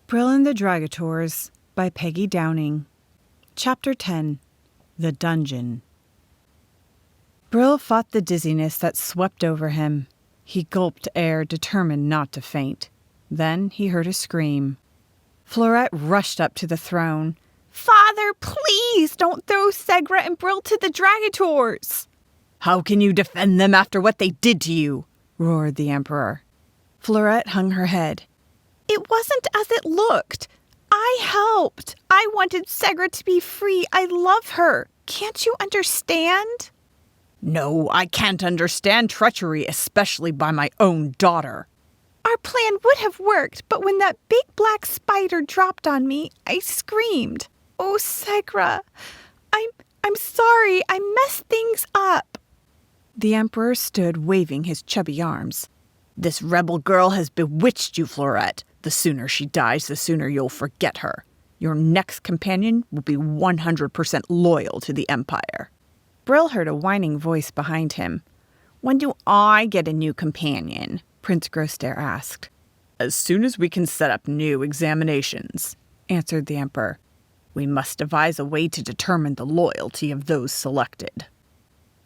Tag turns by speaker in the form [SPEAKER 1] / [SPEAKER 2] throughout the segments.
[SPEAKER 1] Brill and the Dragators by Peggy Downing. Chapter 10. The Dungeon. Brill fought the dizziness that swept over him. He gulped air, determined not to faint. Then he heard a scream. Florette rushed up to the throne. "Father, please don't throw Segra and Brill to the Dragators!" "How can you defend them after what they did to you?" roared the Emperor. Florette hung her head. "It wasn't as it looked. I helped. I wanted Segra to be free. I love her. Can't you understand?" "No, I can't understand treachery, especially by my own daughter." "Our plan would have worked, but when that big black spider dropped on me, I screamed. Oh, Segra, I'm sorry. I messed things up." The Emperor stood waving his chubby arms. "This rebel girl has bewitched you, Florette. The sooner she dies, the sooner you'll forget her. Your next companion will be 100% loyal to the Empire." Brill heard a whining voice behind him. "When do I get a new companion?" Prince Grosstare asked. "As soon as we can set up new examinations," answered the Emperor. "We must devise a way to determine the loyalty of those selected."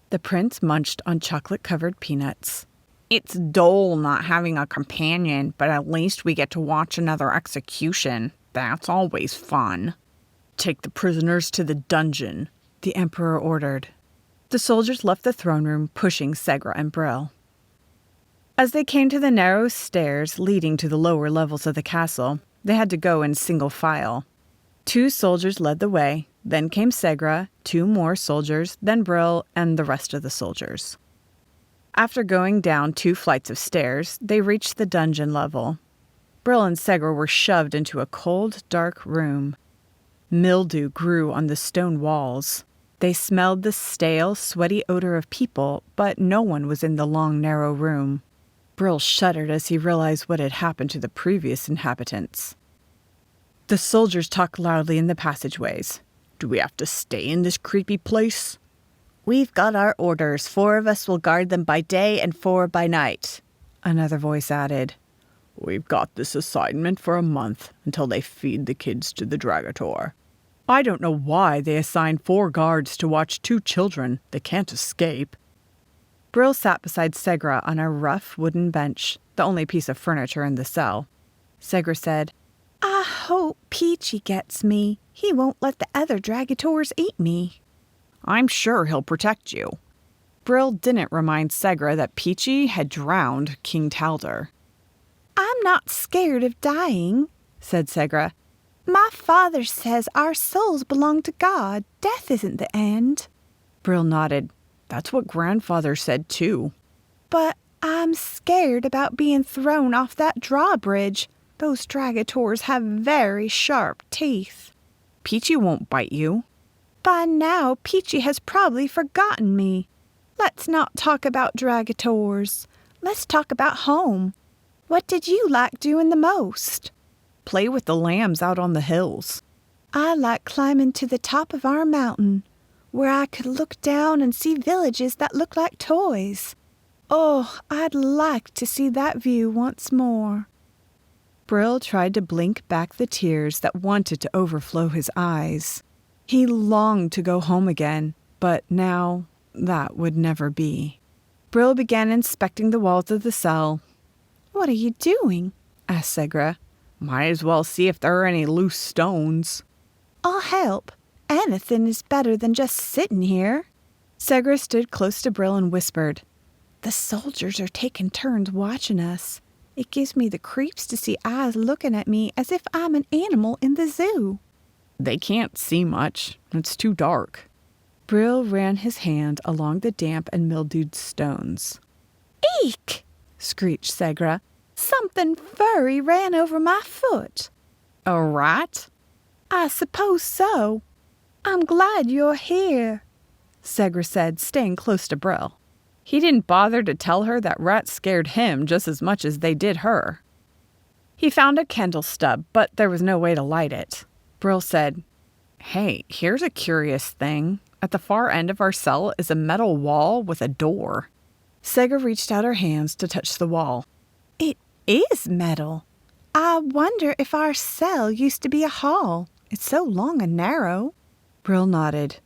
[SPEAKER 1] The prince munched on chocolate-covered peanuts. "It's dull not having a companion, but at least we get to watch another execution. That's always fun." "Take the prisoners to the dungeon," the Emperor ordered. The soldiers left the throne room, pushing Segra and Brill. As they came to the narrow stairs leading to the lower levels of the castle, they had to go in single file. 2 soldiers led the way, then came Segra, 2 more soldiers, then Brill, and the rest of the soldiers. After going down 2 flights of stairs, they reached the dungeon level. Brill and Segra were shoved into a cold, dark room. Mildew grew on the stone walls. They smelled the stale, sweaty odor of people, but no one was in the long, narrow room. Brill shuddered as he realized what had happened to the previous inhabitants. The soldiers talked loudly in the passageways. "Do we have to stay in this creepy place?" "We've got our orders. 4 of us will guard them by day and 4 by night," another voice added. "We've got this assignment for a month, until they feed the kids to the Dragator. I don't know why they assign 4 guards to watch 2 children. They can't escape." Brill sat beside Segra on a rough wooden bench, the only piece of furniture in the cell. Segra said, "I hope Peachy gets me. He won't let the other Dragators eat me." "I'm sure he'll protect you." Brill didn't remind Segra that Peachy had drowned King Talder. "I'm not scared of dying," said Segra. "My father says our souls belong to God. Death isn't the end." Brill nodded. "That's what Grandfather said, too." "But I'm scared about being thrown off that drawbridge. Those Dragators have very sharp teeth." "Peachy won't bite you." "By now, Peachy has probably forgotten me. Let's not talk about Dragators. Let's talk about home. What did you like doing the most?" "Play with the lambs out on the hills."
[SPEAKER 2] "I like climbing to the top of our mountain, where I could look down and see villages that look like toys. Oh, I'd like to see that view once more."
[SPEAKER 1] Brill tried to blink back the tears that wanted to overflow his eyes. He longed to go home again, but now that would never be. Brill began inspecting the walls of the cell.
[SPEAKER 2] "What are you doing?"
[SPEAKER 1] asked Segra. "Might as well see if there are any loose stones."
[SPEAKER 2] "I'll help. Anything is better than just sitting here."
[SPEAKER 1] Segra stood close to Brill and whispered,
[SPEAKER 2] "The soldiers are taking turns watching us. It gives me the creeps to see eyes looking at me as if I'm an animal in the zoo."
[SPEAKER 1] "They can't see much. It's too dark." Brill ran his hand along the damp and mildewed stones.
[SPEAKER 2] "Eek!" screeched Segra. "Something furry ran over my foot."
[SPEAKER 1] "A rat?"
[SPEAKER 2] "I suppose so. I'm glad you're here,"
[SPEAKER 1] Segra said, staying close to Brill. He didn't bother to tell her that rats scared him just as much as they did her. He found a candle stub, but there was no way to light it. Brill said, "Hey, here's a curious thing. At the far end of our cell is a metal wall with a door." Segra reached out her hands to touch the wall.
[SPEAKER 2] "It is metal. I wonder if our cell used to be a hall. It's so long and narrow.
[SPEAKER 1] Brill nodded.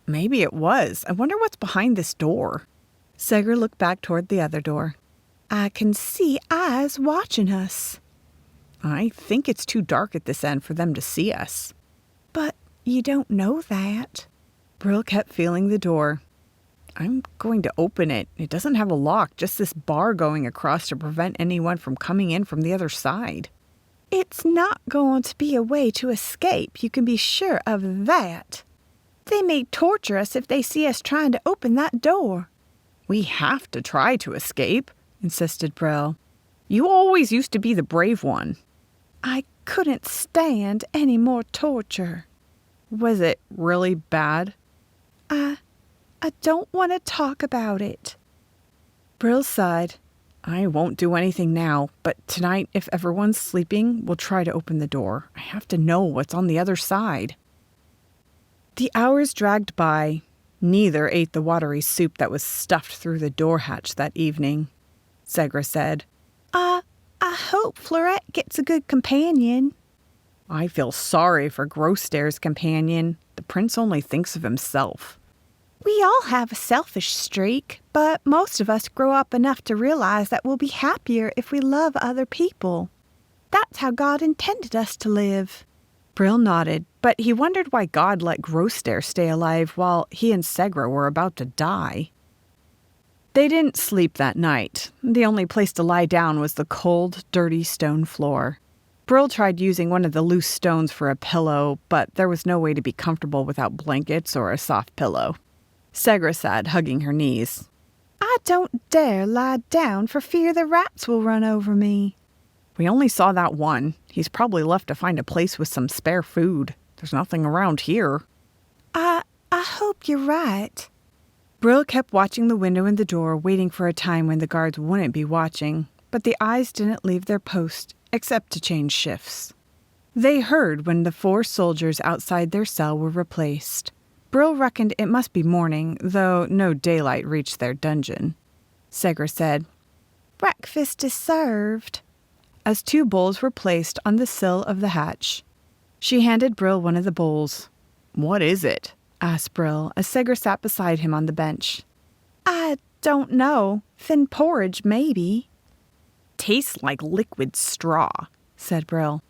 [SPEAKER 1] Maybe it was. I wonder what's behind this door. Segra looked back toward the other door.
[SPEAKER 2] I can see eyes watching us.
[SPEAKER 1] I think it's too dark at this end for them to see us.
[SPEAKER 2] But you don't know that.
[SPEAKER 1] Brill kept feeling the door. I'm going to open it. It doesn't have a lock, just this bar going across to prevent anyone from coming in from the other side.
[SPEAKER 2] It's not going to be a way to escape, you can be sure of that. They may torture us if they see us trying to open that door.
[SPEAKER 1] We have to try to escape, insisted Brill. You always used to be the brave one.
[SPEAKER 2] I couldn't stand any more torture.
[SPEAKER 1] Was it really bad?
[SPEAKER 2] I don't want to talk about it.
[SPEAKER 1] Brill sighed. I won't do anything now, but tonight, if everyone's sleeping, we'll try to open the door. I have to know what's on the other side. The hours dragged by. Neither ate the watery soup that was stuffed through the door hatch that evening. Segra said,
[SPEAKER 2] I hope Florette gets a good companion.
[SPEAKER 1] I feel sorry for Grosstair's companion. The prince only thinks of himself.
[SPEAKER 2] We all have a selfish streak, but most of us grow up enough to realize that we'll be happier if we love other people. That's how God intended us to live.
[SPEAKER 1] Brill nodded, but he wondered why God let Grosstair stay alive while he and Segra were about to die. They didn't sleep that night. The only place to lie down was the cold, dirty stone floor. Brill tried using one of the loose stones for a pillow, but there was no way to be comfortable without blankets or a soft pillow. Segra sat, hugging her knees.
[SPEAKER 2] I don't dare lie down for fear the rats will run over me.
[SPEAKER 1] We only saw that one. He's probably left to find a place with some spare food. There's nothing around here.
[SPEAKER 2] I hope you're right.
[SPEAKER 1] Brill kept watching the window and the door, waiting for a time when the guards wouldn't be watching, but the eyes didn't leave their post, except to change shifts. They heard when the 4 soldiers outside their cell were replaced. Brill reckoned it must be morning, though no daylight reached their dungeon. Segra said,
[SPEAKER 2] Breakfast is served.
[SPEAKER 1] As 2 bowls were placed on the sill of the hatch. She handed Brill one of the bowls. What is it? Asked Brill as Segra sat beside him on the bench.
[SPEAKER 2] I don't know. Thin porridge, maybe.
[SPEAKER 1] Tastes like liquid straw, said Brill.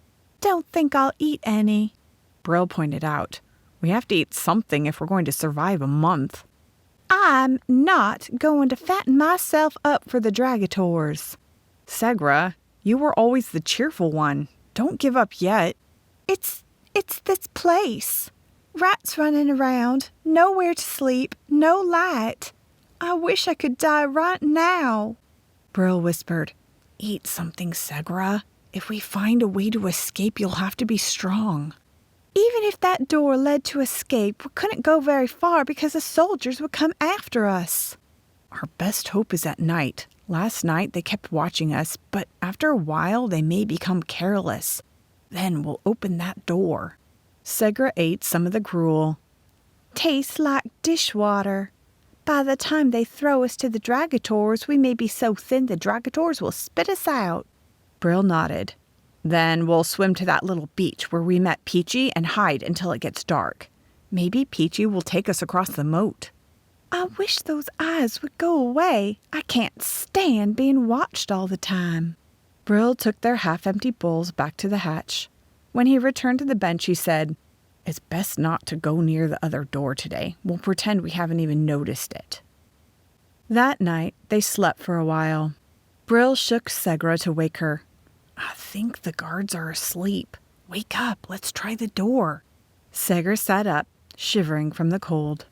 [SPEAKER 2] Don't think I'll eat any.
[SPEAKER 1] Brill pointed out. We have to eat something if we're going to survive a month.
[SPEAKER 2] I'm not going to fatten myself up for the Dragators.
[SPEAKER 1] Segra, you were always the cheerful one. Don't give up yet.
[SPEAKER 2] It's this place. Rats running around, nowhere to sleep, no light. I wish I could die right now.
[SPEAKER 1] Brill whispered. Eat something, Segra. If we find a way to escape, you'll have to be strong.
[SPEAKER 2] Even if that door led to escape, we couldn't go very far because the soldiers would come after us.
[SPEAKER 1] Our best hope is at night. Last night they kept watching us, but after a while they may become careless. Then we'll open that door. Segra ate some of the gruel.
[SPEAKER 2] Tastes like dishwater. By the time they throw us to the Dragators, we may be so thin the Dragators will spit us out.
[SPEAKER 1] Brill nodded. Then we'll swim to that little beach where we met Peachy and hide until it gets dark. Maybe Peachy will take us across the moat.
[SPEAKER 2] I wish those eyes would go away. I can't stand being watched all the time.
[SPEAKER 1] Brill took their half-empty bowls back to the hatch. When he returned to the bench, he said, It's best not to go near the other door today. We'll pretend we haven't even noticed it. That night, they slept for a while. Brill shook Segra to wake her. I think the guards are asleep. Wake up, let's try the door. Segra sat up, shivering from the cold.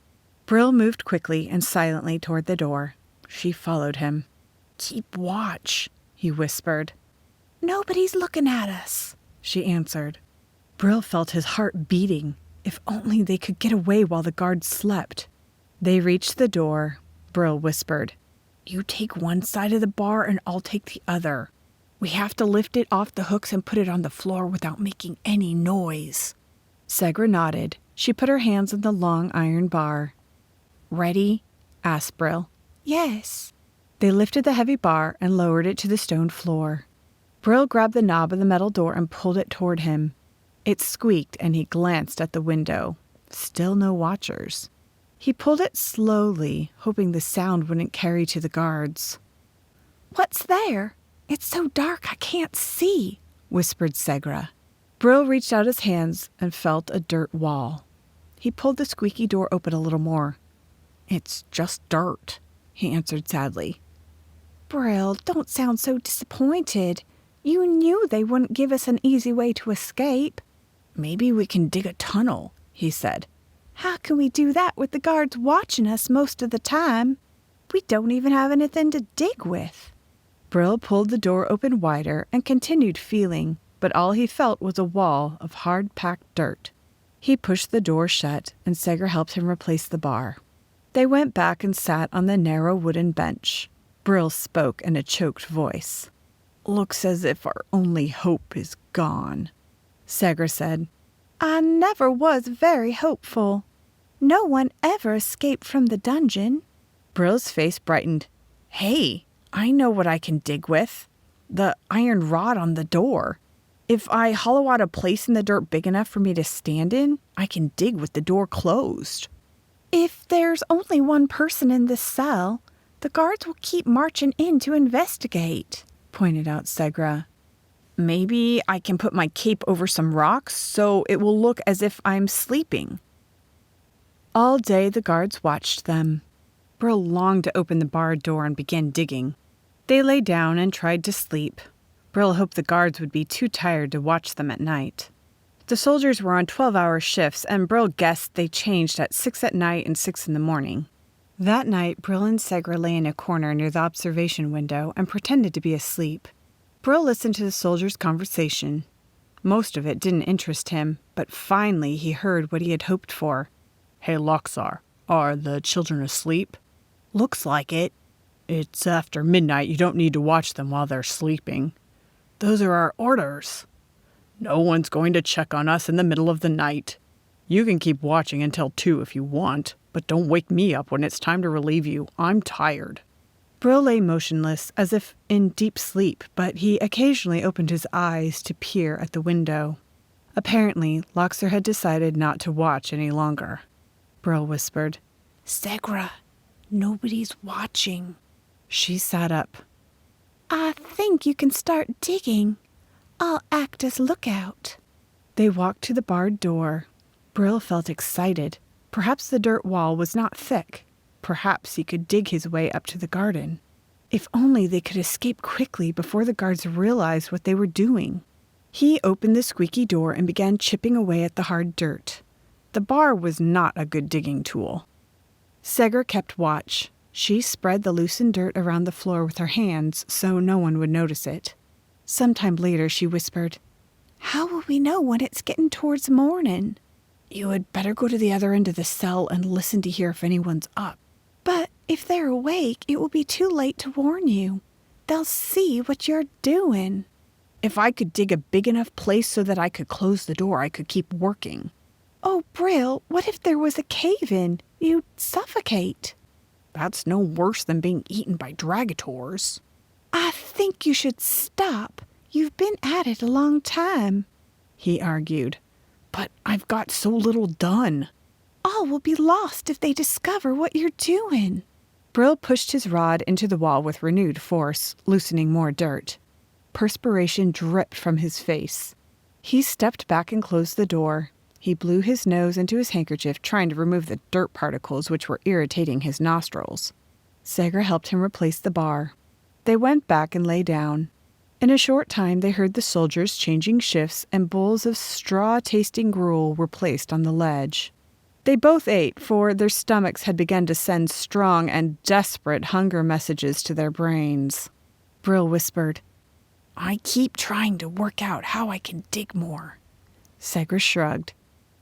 [SPEAKER 1] Brill moved quickly and silently toward the door. She followed him. Keep watch, he whispered.
[SPEAKER 2] Nobody's looking at us,
[SPEAKER 1] she answered. Brill felt his heart beating. If only they could get away while the guards slept. They reached the door. Brill whispered, You take one side of the bar and I'll take the other. We have to lift it off the hooks and put it on the floor without making any noise. Segra nodded. She put her hands on the long iron bar. Ready? Asked Brill.
[SPEAKER 2] Yes.
[SPEAKER 1] They lifted the heavy bar and lowered it to the stone floor. Brill grabbed the knob of the metal door and pulled it toward him. It squeaked and he glanced at the window. Still no watchers. He pulled it slowly, hoping the sound wouldn't carry to the guards.
[SPEAKER 2] "What's there? It's so dark I can't see,"
[SPEAKER 1] whispered Segra. Brill reached out his hands and felt a dirt wall. He pulled the squeaky door open a little more. "It's just dirt," he answered sadly.
[SPEAKER 2] "Brill, don't sound so disappointed. You knew they wouldn't give us an easy way to escape."
[SPEAKER 1] "Maybe we can dig a tunnel," he said.
[SPEAKER 2] "How can we do that with the guards watching us most of the time? We don't even have anything to dig with."
[SPEAKER 1] Brill pulled the door open wider and continued feeling, but all he felt was a wall of hard-packed dirt. He pushed the door shut, and Segra helped him replace the bar. They went back and sat on the narrow wooden bench. Brill spoke in a choked voice. "Looks as if our only hope is gone," Segra said.
[SPEAKER 2] "I never was very hopeful. No one ever escaped from the dungeon."
[SPEAKER 1] Brill's face brightened. "Hey, I know what I can dig with. The iron rod on the door. If I hollow out a place in the dirt big enough for me to stand in, I can dig with the door closed."
[SPEAKER 2] "If there's only one person in this cell, the guards will keep marching in to investigate,"
[SPEAKER 1] pointed out Segra. "Maybe I can put my cape over some rocks so it will look as if I'm sleeping." All day the guards watched them. Brill longed to open the barred door and begin digging. They lay down and tried to sleep. Brill hoped the guards would be too tired to watch them at night. The soldiers were on 12-hour shifts, and Brill guessed they changed at 6 at night and 6 in the morning. That night, Brill and Segra lay in a corner near the observation window and pretended to be asleep. Brill listened to the soldiers' conversation. Most of it didn't interest him, but finally he heard what he had hoped for. "Hey, Loxar, are the children asleep?" "Looks like it." "It's after midnight. You don't need to watch them while they're sleeping." "Those are our orders." "No one's going to check on us in the middle of the night. You can keep watching until 2 if you want, but don't wake me up when it's time to relieve you. I'm tired." Brill lay motionless, as if in deep sleep, but he occasionally opened his eyes to peer at the window. Apparently, Loxar had decided not to watch any longer. Brill whispered,
[SPEAKER 2] "Segra, nobody's watching."
[SPEAKER 1] She sat up.
[SPEAKER 2] "I think you can start digging. I'll act as lookout."
[SPEAKER 1] They walked to the barred door. Brill felt excited. Perhaps the dirt wall was not thick. Perhaps he could dig his way up to the garden. If only they could escape quickly before the guards realized what they were doing. He opened the squeaky door and began chipping away at the hard dirt. The bar was not a good digging tool. Segra kept watch. She spread the loosened dirt around the floor with her hands so no one would notice it. Sometime later she whispered,
[SPEAKER 2] "How will we know when it's getting towards morning?"
[SPEAKER 1] "You had better go to the other end of the cell and listen to hear if anyone's up."
[SPEAKER 2] "But if they're awake, it will be too late to warn you. They'll see what you're doing."
[SPEAKER 1] "If I could dig a big enough place so that I could close the door, I could keep working."
[SPEAKER 2] "Oh, Brill, what if there was a cave-in? You'd suffocate."
[SPEAKER 1] "That's no worse than being eaten by Dragators."
[SPEAKER 2] "I think you should stop. You've been at it a long time,"
[SPEAKER 1] he argued. "But I've got so little done."
[SPEAKER 2] "All will be lost if they discover what you're doing."
[SPEAKER 1] Brill pushed his rod into the wall with renewed force, loosening more dirt. Perspiration dripped from his face. He stepped back and closed the door. He blew his nose into his handkerchief, trying to remove the dirt particles which were irritating his nostrils. Segra helped him replace the bar. They went back and lay down. In a short time they heard the soldiers changing shifts, and bowls of straw-tasting gruel were placed on the ledge. They both ate, for their stomachs had begun to send strong and desperate hunger messages to their brains. Brill whispered, "I keep trying to work out how I can dig more." Segra shrugged.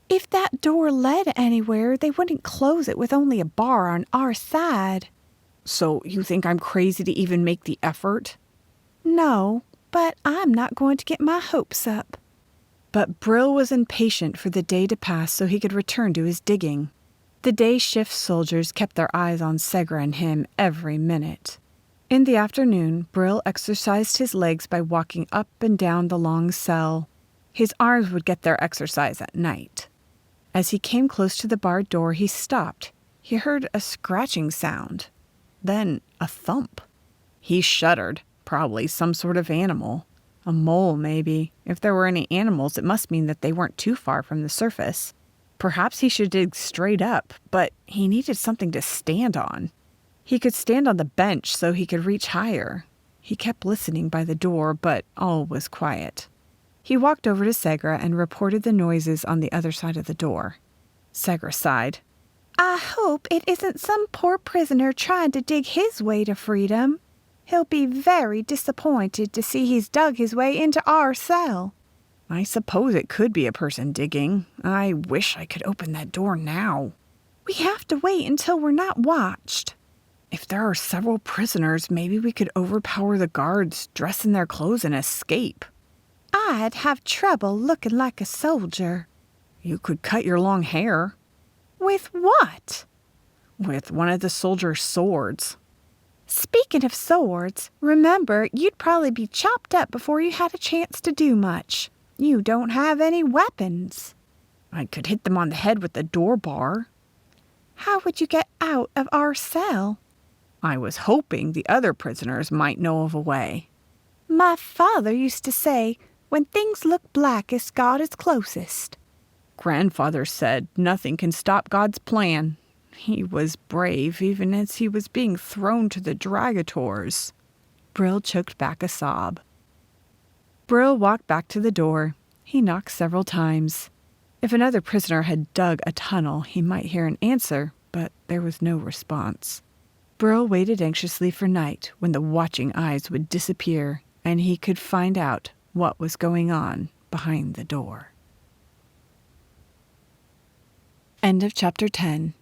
[SPEAKER 2] "If that door led anywhere, they wouldn't close it with only a bar on our side."
[SPEAKER 1] "So you think I'm crazy to even make the effort?"
[SPEAKER 2] "No, but I'm not going to get my hopes up."
[SPEAKER 1] But Brill was impatient for the day to pass so he could return to his digging. The day shift soldiers kept their eyes on Segra and him every minute. In the afternoon, Brill exercised his legs by walking up and down the long cell. His arms would get their exercise at night. As he came close to the barred door, he stopped. He heard a scratching sound, then a thump. He shuddered. Probably some sort of animal. A mole, maybe. If there were any animals, it must mean that they weren't too far from the surface. Perhaps he should dig straight up, but he needed something to stand on. He could stand on the bench so he could reach higher. He kept listening by the door, but all was quiet. He walked over to Segra and reported the noises on the other side of the door. Segra sighed.
[SPEAKER 2] I hope it isn't some poor prisoner trying to dig his way to freedom. He'll be very disappointed to see he's dug his way into our cell.
[SPEAKER 1] I suppose it could be a person digging. I wish I could open that door now.
[SPEAKER 2] We have to wait until we're not watched.
[SPEAKER 1] If there are several prisoners, maybe we could overpower the guards, dress in their clothes, and escape.
[SPEAKER 2] I'd have trouble looking like a soldier.
[SPEAKER 1] You could cut your long hair.
[SPEAKER 2] With what?
[SPEAKER 1] With one of the soldiers' swords.
[SPEAKER 2] Speaking of swords, remember, you'd probably be chopped up before you had a chance to do much. You don't have any weapons.
[SPEAKER 1] I could hit them on the head with the door bar.
[SPEAKER 2] How would you get out of our cell?
[SPEAKER 1] I was hoping the other prisoners might know of a way.
[SPEAKER 2] My father used to say, when things look blackest, God is closest.
[SPEAKER 1] Grandfather said nothing can stop God's plan. He was brave even as he was being thrown to the Dragators. Brill choked back a sob. Brill walked back to the door. He knocked several times. If another prisoner had dug a tunnel, he might hear an answer, but there was no response. Brill waited anxiously for night when the watching eyes would disappear and he could find out what was going on behind the door. End of chapter 10.